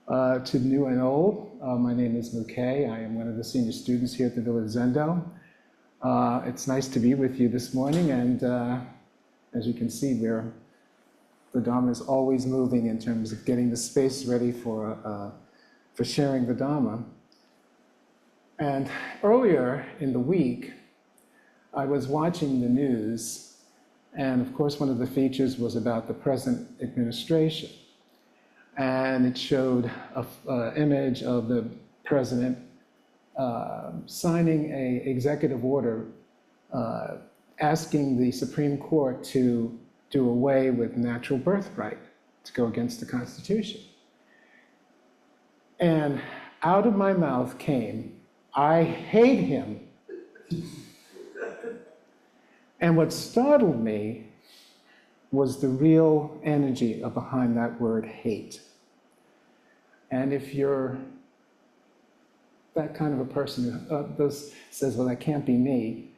to new and old. My name is Mukei. I am one of the senior students here at the Village Zendo. It's nice to be with you this morning, and as you can see, the Dharma is always moving in terms of getting the space ready for sharing the Dharma. And earlier in the week, I was watching the news, and of course one of the features was about the present administration. And it showed an image of the president signing an executive order asking the Supreme Court to do away with natural birthright, to go against the Constitution. And out of my mouth came, "I hate him." And what startled me was the real energy behind that word hate. And if you're that kind of a person who says, well, that can't be me,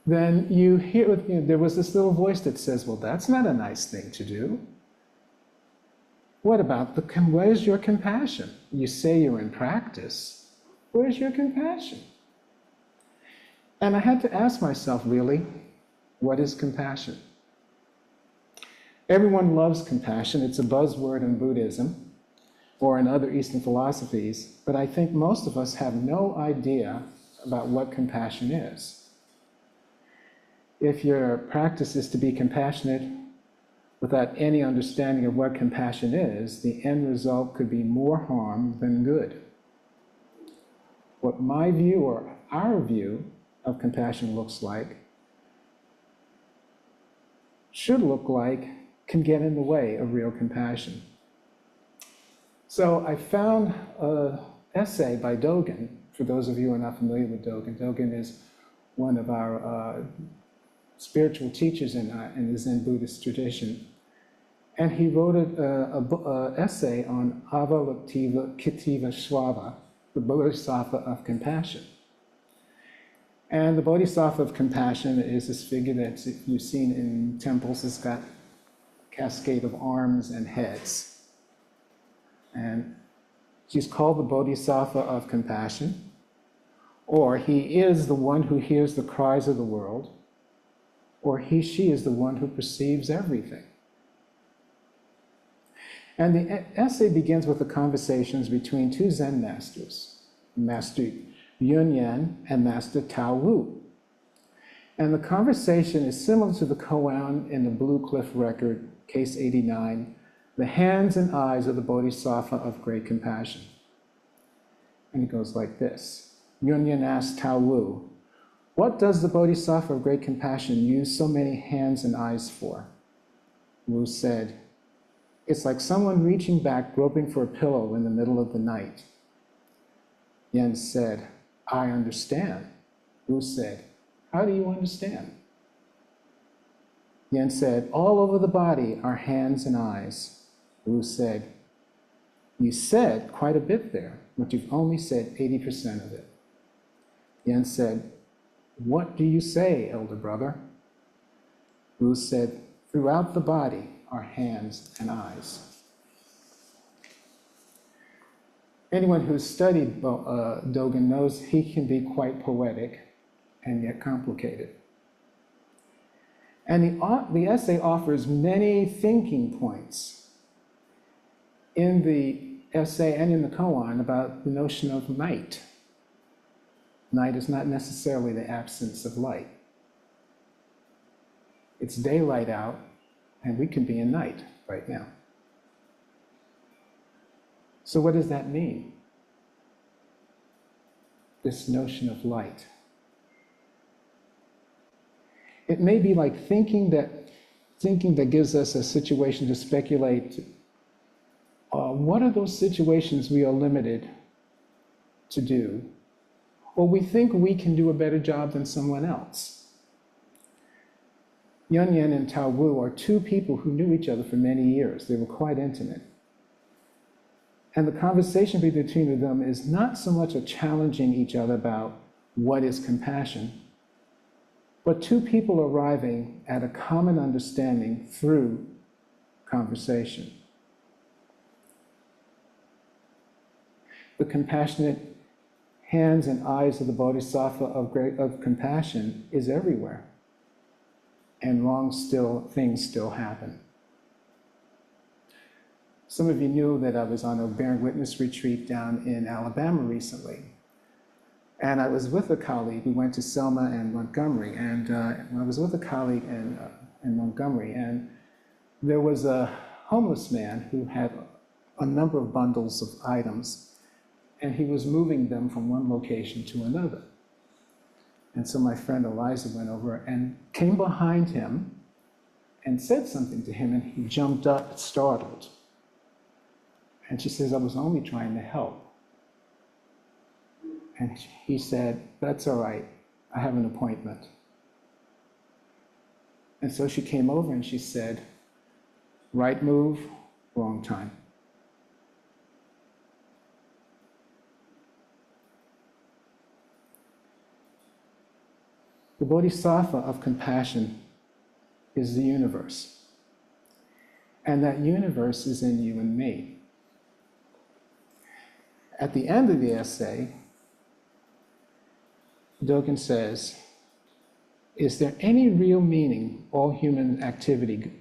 then you hear, there was this little voice that says, well, that's not a nice thing to do. What about where's your compassion? You say you're in practice. Where's your compassion? And I had to ask myself, really, what is compassion? Everyone loves compassion. It's a buzzword in Buddhism or in other Eastern philosophies, but I think most of us have no idea about what compassion is. If your practice is to be compassionate without any understanding of what compassion is, the end result could be more harm than good. What my view or our view of compassion looks like, should look like, can get in the way of real compassion. So I found an essay by Dogen. For those of you who are not familiar with Dogen, Dogen is one of our spiritual teachers in the Zen Buddhist tradition. And he wrote an essay on Avalokiteshvara, the Bodhisattva of Compassion. And the Bodhisattva of Compassion is this figure that you've seen in temples. It's got a cascade of arms and heads. And he's called the Bodhisattva of Compassion, or he is the one who hears the cries of the world, or she is the one who perceives everything. And the essay begins with the conversations between two Zen masters, Master Yun Yan and Master Tao Wu. And the conversation is similar to the koan in the Blue Cliff record, case 89, the hands and eyes of the Bodhisattva of Great Compassion. And it goes like this. Yun Yan asked Tao Wu, what does the Bodhisattva of Great Compassion use so many hands and eyes for? Wu said, it's like someone reaching back, groping for a pillow in the middle of the night. Yan said, I understand. Wu said, how do you understand? Yan said, all over the body are hands and eyes. Wu said, you said quite a bit there, but you've only said 80% of it. Yan said, what do you say, elder brother? Wu said, throughout the body are hands and eyes. Anyone who's studied Dogen knows he can be quite poetic and yet complicated. And the essay offers many thinking points in the essay and in the koan about the notion of night. Night is not necessarily the absence of light. It's daylight out, and we can be in night right now. So what does that mean? This notion of light. It may be like thinking that gives us a situation to speculate. What are those situations we are limited to do? Or we think we can do a better job than someone else. Yun Yan and Tao Wu are two people who knew each other for many years. They were quite intimate. And the conversation between them is not so much a challenging each other about what is compassion, but two people arriving at a common understanding through conversation. the compassionate hands and eyes of the Bodhisattva of compassion is everywhere. And things still happen. Some of you knew that I was on a bearing witness retreat down in Alabama recently. And I was with a colleague. We went to Selma and Montgomery. And I was with a colleague in Montgomery. And there was a homeless man who had a number of bundles of items. And he was moving them from one location to another. And so my friend Eliza went over and came behind him and said something to him. And he jumped up, startled. And she says, "I was only trying to help." And he said, "That's all right, I have an appointment." And so she came over and she said, "Right move, wrong time." The Bodhisattva of compassion is the universe. And that universe is in you and me. At the end of the essay, Dogen says, "Is there any real meaning for all human activity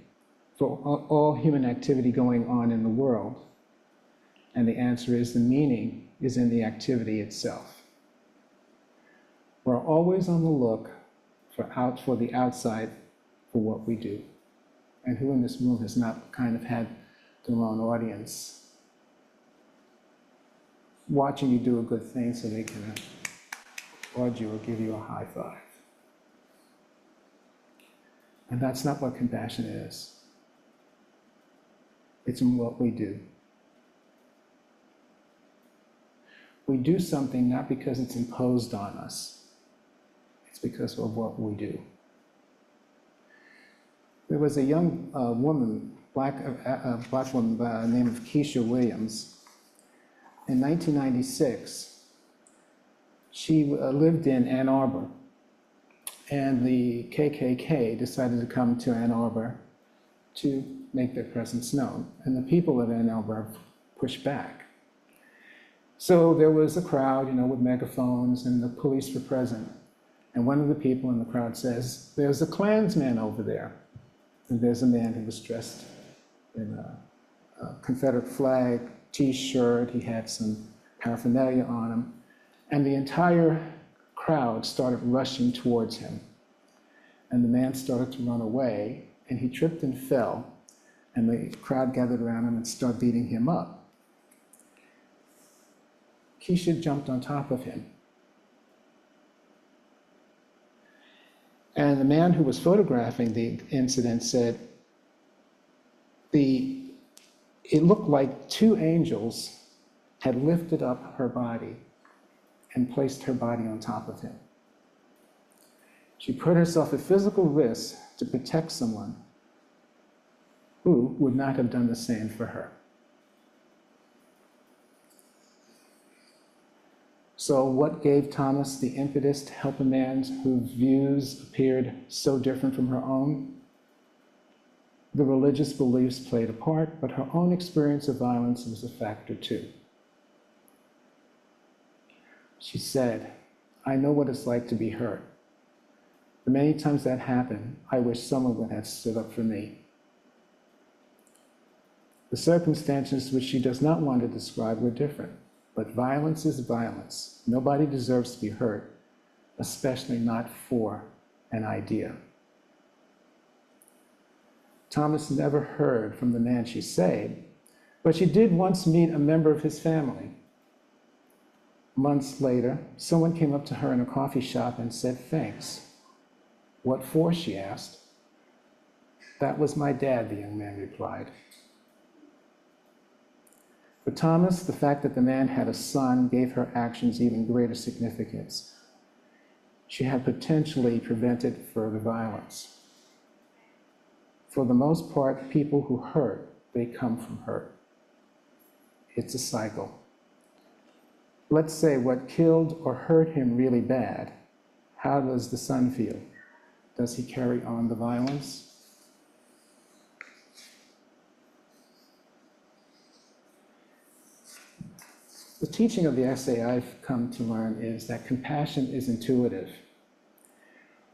going on in the world?" And the answer is the meaning is in the activity itself. We're always on the look for the outside for what we do. And who in this room has not kind of had their own audience watching you do a good thing so they can applaud you or give you a high five? And that's not what compassion is. It's in what we do. We do something not because it's imposed on us. It's because of what we do. There was a young woman, black woman by the name of Keisha Williams. In 1996, she lived in Ann Arbor, and the KKK decided to come to Ann Arbor to make their presence known, and the people of Ann Arbor pushed back. So there was a crowd, with megaphones, and the police were present. And one of the people in the crowd says, "There's a Klansman over there." And there's a man who was dressed in a Confederate flag T-shirt. He had some paraphernalia on him. And the entire crowd started rushing towards him. And the man started to run away, and he tripped and fell. And the crowd gathered around him and started beating him up. Keisha jumped on top of him. And the man who was photographing the incident said, it looked like two angels had lifted up her body and placed her body on top of him. She put herself at physical risk to protect someone who would not have done the same for her. So what gave Thomas the impetus to help a man whose views appeared so different from her own? The religious beliefs played a part, but her own experience of violence was a factor too. She said, "I know what it's like to be hurt. The many times that happened, I wish someone would have stood up for me." The circumstances which she does not want to describe were different, but violence is violence. Nobody deserves to be hurt, especially not for an idea. Thomas never heard from the man she saved, but she did once meet a member of his family. Months later, someone came up to her in a coffee shop and said, "Thanks." "What for?" she asked. "That was my dad," the young man replied. For Thomas, the fact that the man had a son gave her actions even greater significance. She had potentially prevented further violence. For the most part, people who hurt, they come from hurt. It's a cycle. Let's say what killed or hurt him really bad. How does the son feel? Does he carry on the violence? The teaching of the essay I've come to learn is that compassion is intuitive.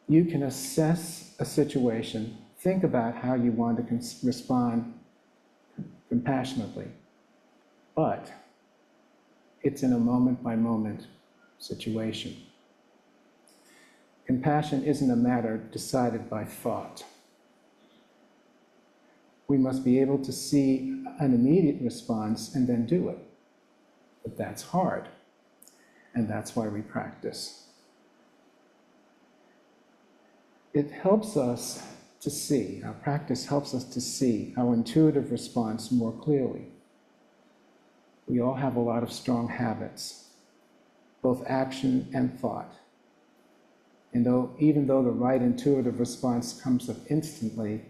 You can assess a situation, think about how you want to respond compassionately, but it's in a moment-by-moment situation. Compassion isn't a matter decided by thought. We must be able to see an immediate response and then do it. But that's hard, and that's why we practice. It helps us to see, our practice helps us to see our intuitive response more clearly. We all have a lot of strong habits, both action and thought. And even though the right intuitive response comes up instantly,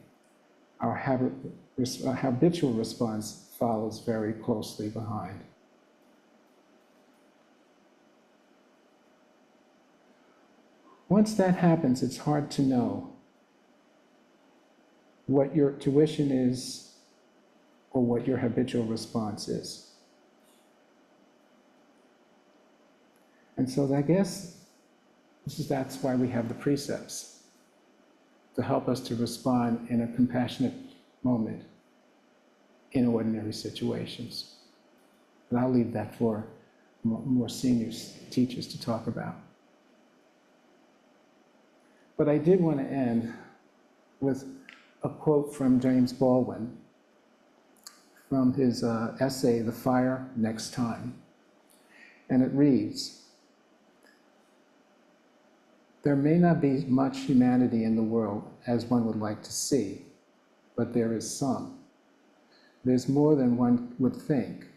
our habitual response follows very closely behind. Once that happens, it's hard to know what your tuition is or what your habitual response is. And so I guess that's why we have the precepts, to help us to respond in a compassionate moment in ordinary situations. But I'll leave that for more senior teachers to talk about. But I did want to end with a quote from James Baldwin from his essay, The Fire Next Time. And it reads, "There may not be much humanity in the world as one would like to see, but there is some. There's more than one would think.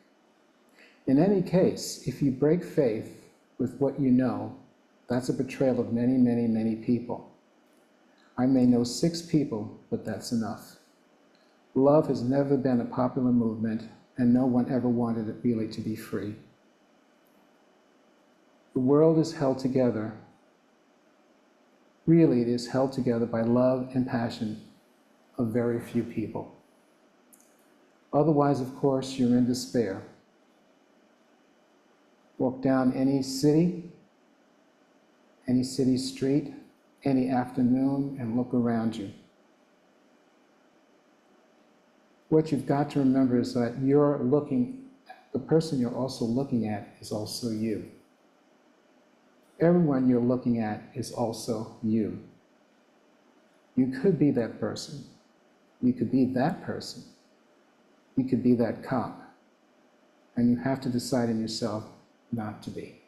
In any case, if you break faith with what you know, that's a betrayal of many, many, many people. I may know 6 people, but that's enough. Love has never been a popular movement, and no one ever wanted it really to be free. The world is held together. Really, it is held together by love and passion of very few people. Otherwise, of course, you're in despair. Walk down any city street, any afternoon, and look around you. What you've got to remember is that the person you're also looking at is also you. Everyone you're looking at is also you. You could be that person. You could be that person. You could be that cop. And you have to decide in yourself not to be.